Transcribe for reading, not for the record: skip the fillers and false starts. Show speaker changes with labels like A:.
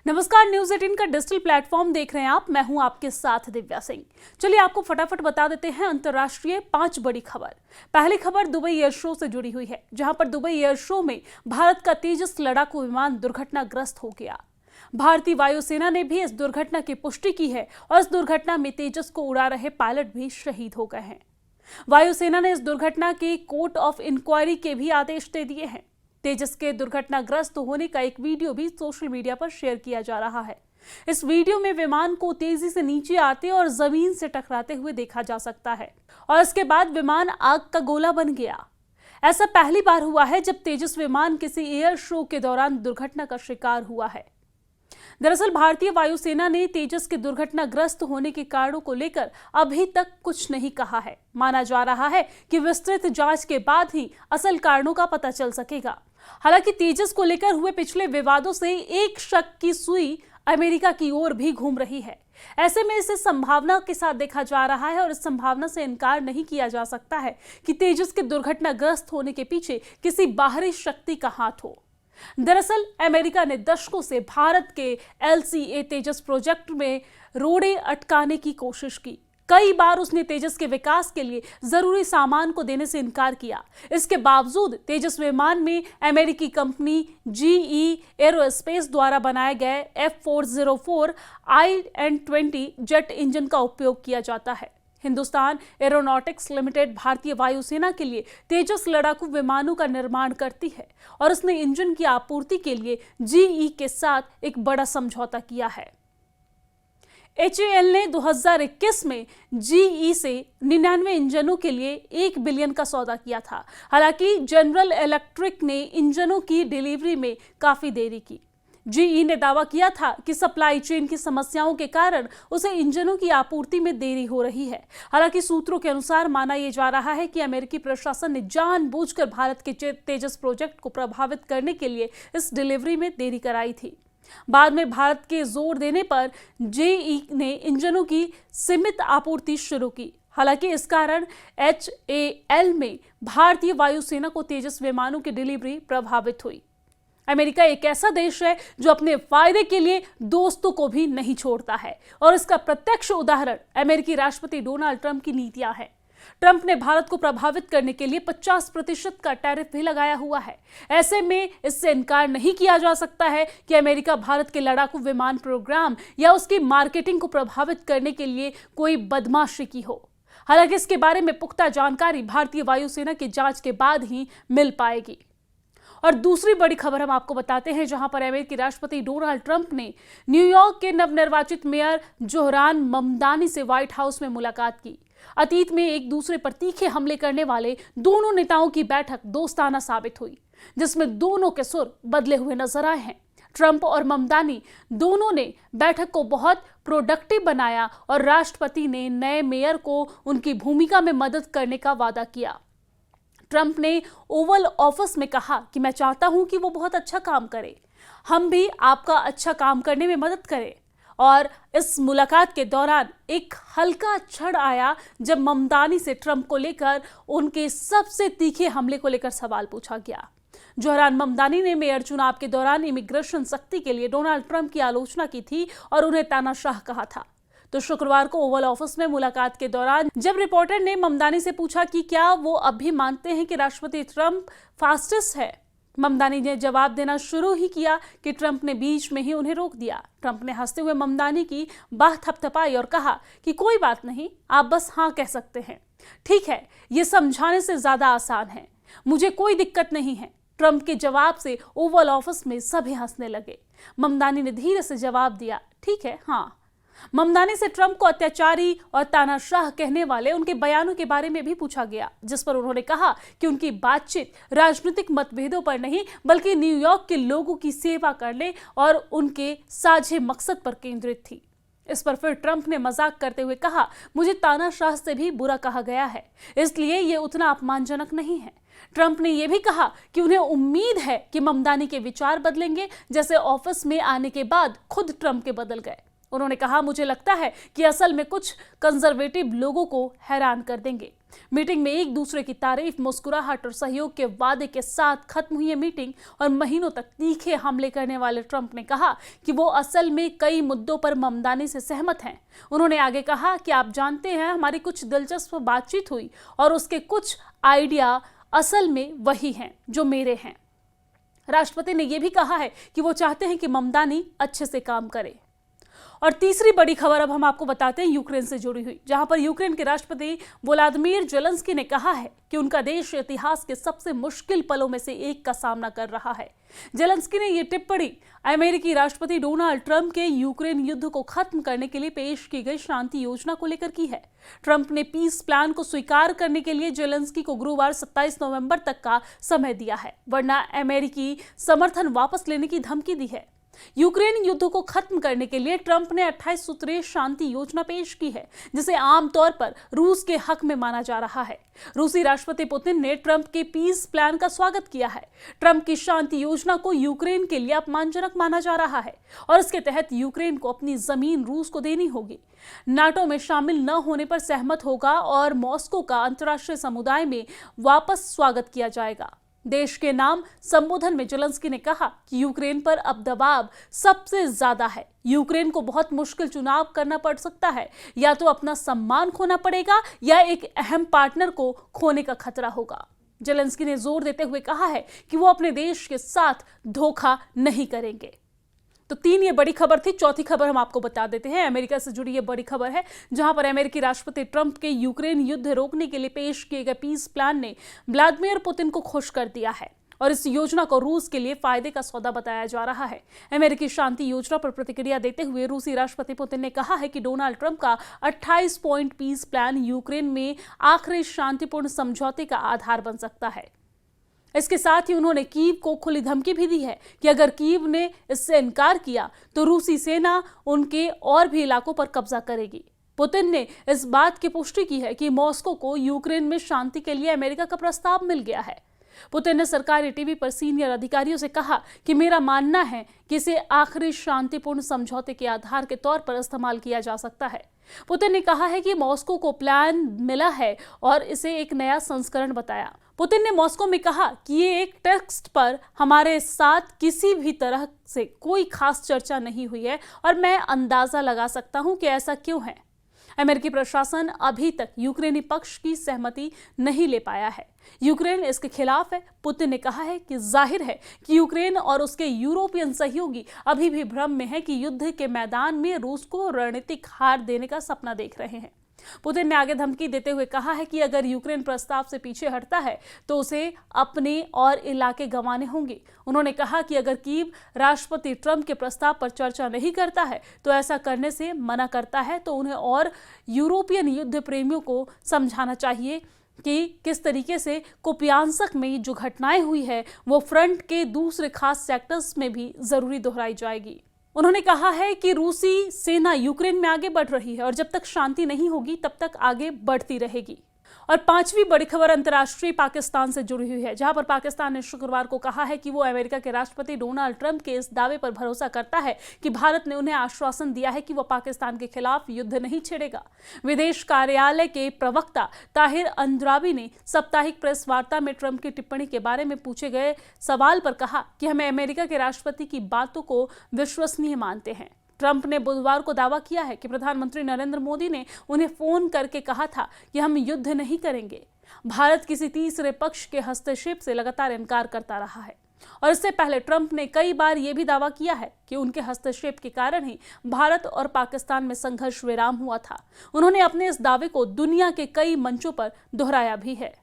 A: नमस्कार, न्यूज 18 का digital platform देख रहे हैं आप। मैं हूं आपके साथ दिव्या सिंह। चलिए आपको फटाफट बता देते हैं अंतर्राष्ट्रीय 5 बड़ी खबर। पहली खबर दुबई एयर शो से जुड़ी हुई है, जहां पर दुबई एयर शो में भारत का तेजस लड़ाकू विमान दुर्घटनाग्रस्त हो गया। भारतीय वायुसेना ने भी इस दुर्घटना की पुष्टि की है और इस दुर्घटना में तेजस को उड़ा रहे पायलट भी शहीद हो गए हैं। वायुसेना ने इस दुर्घटना की कोर्ट ऑफ इंक्वायरी के भी आदेश दे दिए हैं। तेजस के दुर्घटनाग्रस्त होने का एक वीडियो भी सोशल मीडिया पर शेयर किया जा रहा है। इस वीडियो में विमान को तेजी से नीचे आते और जमीन से टकराते हुए देखा जा सकता है और इसके बाद विमान आग का गोला बन गया। ऐसा पहली बार हुआ है जब तेजस विमान किसी एयर शो के दौरान दुर्घटना का शिकार हुआ है। दरअसल भारतीय वायुसेना ने तेजस के दुर्घटनाग्रस्त होने के कारणों को लेकर अभी तक कुछ नहीं कहा है। माना जा रहा है कि विस्तृत जांच के बाद ही असल कारणों का पता चल सकेगा। हालांकि तेजस को लेकर हुए पिछले विवादों से एक शक की सुई अमेरिका की ओर भी घूम रही है। ऐसे में इसे संभावना के साथ देखा जा रहा है और इस संभावना से इनकार नहीं किया जा सकता है कि तेजस के दुर्घटनाग्रस्त होने के पीछे किसी बाहरी शक्ति का हाथ हो। दरअसल अमेरिका ने दशकों से भारत के LCA तेजस प्रोजेक्ट में रोड़े अटकाने की कोशिश की। कई बार उसने तेजस के विकास के लिए जरूरी सामान को देने से इनकार किया। इसके बावजूद तेजस विमान में अमेरिकी कंपनी GE एरोस्पेस द्वारा बनाए गए F404 IN-20 जेट इंजन का उपयोग किया जाता है। हिंदुस्तान एरोनॉटिक्स लिमिटेड भारतीय वायुसेना के लिए तेजस लड़ाकू विमानों का निर्माण करती है और उसने इंजन की आपूर्ति के लिए GE के साथ एक बड़ा समझौता किया है। HAL ने 2021 में GE से 99 इंजनों के लिए 1 बिलियन का सौदा किया था। हालांकि जनरल इलेक्ट्रिक ने इंजनों की डिलीवरी में काफी देरी की। GE ने दावा किया था कि सप्लाई चेन की समस्याओं के कारण उसे इंजनों की आपूर्ति में देरी हो रही है। हालांकि सूत्रों के अनुसार माना यह जा रहा है कि अमेरिकी प्रशासन ने जानबूझकर भारत के तेजस प्रोजेक्ट को प्रभावित करने के लिए इस डिलीवरी में देरी कराई थी। बाद में भारत के जोर देने पर GE ने इंजनों की सीमित आपूर्ति शुरू की। हालांकि इस कारण HAL में भारतीय वायुसेना को तेजस विमानों की डिलीवरी प्रभावित हुई। अमेरिका एक ऐसा देश है जो अपने फायदे के लिए दोस्तों को भी नहीं छोड़ता है और इसका प्रत्यक्ष उदाहरण अमेरिकी राष्ट्रपति डोनाल्ड ट्रंप की नीतियां हैं। ट्रंप ने भारत को प्रभावित करने के लिए 50% का टैरिफ भी लगाया हुआ है। ऐसे में इससे इनकार नहीं किया जा सकता है कि अमेरिका भारत के लड़ाकू विमान प्रोग्राम या उसकी मार्केटिंग को प्रभावित करने के लिए कोई बदमाशी की हो। हालांकि इसके बारे में पुख्ता जानकारी भारतीय वायुसेना की जांच के बाद ही मिल पाएगी। और दूसरी बड़ी खबर हम आपको बताते हैं, जहां पर अमेरिकी राष्ट्रपति डोनाल्ड ट्रंप ने न्यूयॉर्क के नवनिर्वाचित मेयर जोहरान ममदानी से व्हाइट हाउस में मुलाकात की। अतीत में एक दूसरे पर तीखे हमले करने वाले दोनों नेताओं की बैठक दोस्ताना साबित हुई, जिसमें दोनों के सुर बदले हुए नजर आए हैं। ट्रंप और ममदानी दोनों ने बैठक को बहुत प्रोडक्टिव बनाया और राष्ट्रपति ने नए मेयर को उनकी भूमिका में मदद करने का वादा किया। ट्रंप ने ओवल ऑफिस में कहा कि मैं चाहता हूं कि वो बहुत अच्छा काम करे, हम भी आपका अच्छा काम करने में मदद करें। और इस मुलाकात के दौरान एक हल्का क्षण आया जब ममदानी से ट्रंप को लेकर उनके सबसे तीखे हमले को लेकर सवाल पूछा गया। जोहरान ममदानी ने मेयर चुनाव के दौरान इमिग्रेशन सख्ती के लिए डोनाल्ड ट्रंप की आलोचना की थी और उन्हें तानाशाह कहा था। तो शुक्रवार को ओवल ऑफिस में मुलाकात के दौरान जब रिपोर्टर ने ममदानी से पूछा कि क्या वो अब भी मानते हैं कि राष्ट्रपति ट्रंप फास्टिस्ट है, ममदानी ने जवाब देना शुरू ही किया कि ट्रंप ने बीच में ही उन्हें रोक दिया। ट्रंप ने हंसते हुए ममदानी की बाह थपथपाई और कहा कि कोई बात नहीं, आप बस हाँ कह सकते हैं। ठीक है, ये समझाने से ज्यादा आसान है, मुझे कोई दिक्कत नहीं है। ट्रंप के जवाब से ओवल ऑफिस में सभी हंसने लगे। ममदानी ने धीरे से जवाब दिया, ठीक है, हाँ। ममदानी से ट्रंप को अत्याचारी और तानाशाह कहने वाले उनके बयानों के बारे में भी पूछा गया, जिस पर उन्होंने कहा कि उनकी बातचीत राजनीतिक मतभेदों पर नहीं बल्कि न्यूयॉर्क के लोगों की सेवा करने और उनके साझे मकसद पर केंद्रित थी। इस पर फिर ट्रंप ने मजाक करते हुए कहा, मुझे तानाशाह से भी बुरा कहा गया है, इसलिए ये उतना अपमानजनक नहीं है। ट्रंप ने यह भी कहा कि उन्हें उम्मीद है कि ममदानी के विचार बदलेंगे, जैसे ऑफिस में आने के बाद खुद ट्रंप के बदल गए। उन्होंने कहा, मुझे लगता है कि असल में कुछ कंजर्वेटिव लोगों को हैरान कर देंगे। मीटिंग में एक दूसरे की तारीफ, मुस्कुराहट और सहयोग के वादे के साथ खत्म हुई है मीटिंग और महीनों तक तीखे हमले करने वाले ट्रंप ने कहा कि वो असल में कई मुद्दों पर ममदानी से सहमत हैं। उन्होंने आगे कहा कि आप जानते हैं, हमारी कुछ दिलचस्प बातचीत हुई और उसके कुछ आइडिया असल में वही हैं जो मेरे हैं। राष्ट्रपति ने यह भी कहा है कि वो चाहते हैं कि ममदानी अच्छे से काम करे। और तीसरी बड़ी खबर अब हम आपको बताते हैं यूक्रेन से जुड़ी हुई, जहां पर यूक्रेन के राष्ट्रपति वोलोदिमीर ज़ेलेंस्की ने कहा है कि उनका देश इतिहास के सबसे मुश्किल पलों में से एक का सामना कर रहा है। ज़ेलेंस्की ने यह टिप्पणी अमेरिकी राष्ट्रपति डोनाल्ड ट्रंप के यूक्रेन युद्ध को खत्म करने के लिए पेश की गई शांति योजना को लेकर की है। ट्रंप ने पीस प्लान को स्वीकार करने के लिए ज़ेलेंस्की को गुरुवार 27 नवंबर तक का समय दिया है, वरना अमेरिकी समर्थन वापस लेने की धमकी दी है। यूक्रेन युद्ध को खत्म करने के लिए ट्रंप ने 28 सूत्रीय शांति योजना पेश की है, जिसे आमतौर पर रूस के हक में माना जा रहा है। रूसी राष्ट्रपति पुतिन ने ट्रंप के पीस प्लान का स्वागत किया है। ट्रंप की शांति योजना को यूक्रेन के लिए अपमानजनक माना जा रहा है और इसके तहत यूक्रेन को अपनी जमीन रूस को देनी होगी, नाटो में शामिल न होने पर सहमत होगा और मॉस्को का अंतर्राष्ट्रीय समुदाय में वापस स्वागत किया जाएगा। देश के नाम संबोधन में ज़ेलेंस्की ने कहा कि यूक्रेन पर अब दबाव सबसे ज्यादा है। यूक्रेन को बहुत मुश्किल चुनाव करना पड़ सकता है, या तो अपना सम्मान खोना पड़ेगा या एक अहम पार्टनर को खोने का खतरा होगा। ज़ेलेंस्की ने जोर देते हुए कहा है कि वो अपने देश के साथ धोखा नहीं करेंगे। तो तीन ये बड़ी खबर थी। चौथी खबर हम आपको बता देते हैं। अमेरिका से जुड़ी ये बड़ी खबर है, जहां पर अमेरिकी राष्ट्रपति ट्रंप के यूक्रेन युद्ध रोकने के लिए पेश किए गए पीस प्लान ने व्लादिमीर पुतिन को खुश कर दिया है और इस योजना को रूस के लिए फायदे का सौदा बताया जा रहा है। अमेरिकी शांति योजना पर प्रतिक्रिया देते हुए रूसी राष्ट्रपति पुतिन ने कहा है कि डोनाल्ड ट्रंप का 28 पॉइंट पीस प्लान यूक्रेन में आखिरी शांतिपूर्ण समझौते का आधार बन सकता है। इसके साथ ही उन्होंने कीव को खुली धमकी भी दी है कि अगर कीव ने इससे इनकार किया तो रूसी सेना उनके और भी इलाकों पर कब्जा करेगी। पुतिन ने इस बात की पुष्टि की है कि मॉस्को को यूक्रेन में शांति के लिए अमेरिका का प्रस्ताव मिल गया है। पुतिन ने सरकारी टीवी पर सीनियर अधिकारियों से कहा कि मेरा मानना है कि इसे आखिरी शांतिपूर्ण समझौते के आधार के तौर पर इस्तेमाल किया जा सकता है। पुतिन ने कहा है कि मॉस्को को प्लान मिला है और इसे एक नया संस्करण बताया। पुतिन ने मॉस्को में कहा कि ये एक टेक्स्ट पर हमारे साथ किसी भी तरह से कोई खास चर्चा नहीं हुई है और मैं अंदाजा लगा सकता हूं कि ऐसा क्यों है। अमेरिकी प्रशासन अभी तक यूक्रेनी पक्ष की सहमति नहीं ले पाया है। यूक्रेन इसके खिलाफ है। पुतिन ने कहा है कि जाहिर है कि यूक्रेन और उसके यूरोपियन सहयोगी अभी भी भ्रम में है कि युद्ध के मैदान में रूस को रणनीतिक हार देने का सपना देख रहे हैं। पुतिन ने आगे धमकी देते हुए कहा है कि अगर यूक्रेन प्रस्ताव से पीछे हटता है तो उसे अपने और इलाके गंवाने होंगे। उन्होंने कहा कि अगर कीव राष्ट्रपति ट्रंप के प्रस्ताव पर चर्चा नहीं करता है तो ऐसा करने से मना करता है तो उन्हें और यूरोपियन युद्ध प्रेमियों को समझाना चाहिए कि किस तरीके से कुपियांसक में जो घटनाएं हुई है वो फ्रंट के दूसरे खास सेक्टर्स में भी जरूरी दोहराई जाएगी। उन्होंने कहा है कि रूसी सेना यूक्रेन में आगे बढ़ रही है और जब तक शांति नहीं होगी तब तक आगे बढ़ती रहेगी। और पांचवी बड़ी खबर अंतर्राष्ट्रीय पाकिस्तान से जुड़ी हुई है, जहां पर पाकिस्तान ने शुक्रवार को कहा है कि वो अमेरिका के राष्ट्रपति डोनाल्ड ट्रंप के इस दावे पर भरोसा करता है कि भारत ने उन्हें आश्वासन दिया है कि वो पाकिस्तान के खिलाफ युद्ध नहीं छेड़ेगा। विदेश कार्यालय के प्रवक्ता ताहिर अंद्राबी ने साप्ताहिक प्रेस वार्ता में ट्रंप की टिप्पणी के बारे में पूछे गए सवाल पर कहा कि हमें अमेरिका के राष्ट्रपति की बातों को विश्वसनीय मानते हैं। ट्रंप ने बुधवार को दावा किया है कि प्रधानमंत्री नरेंद्र मोदी ने उन्हें फोन करके कहा था कि हम युद्ध नहीं करेंगे। भारत किसी तीसरे पक्ष के हस्तक्षेप से लगातार इनकार करता रहा है और इससे पहले ट्रंप ने कई बार यह भी दावा किया है कि उनके हस्तक्षेप के कारण ही भारत और पाकिस्तान में संघर्ष विराम हुआ था। उन्होंने अपने इस दावे को दुनिया के कई मंचों पर दोहराया भी है।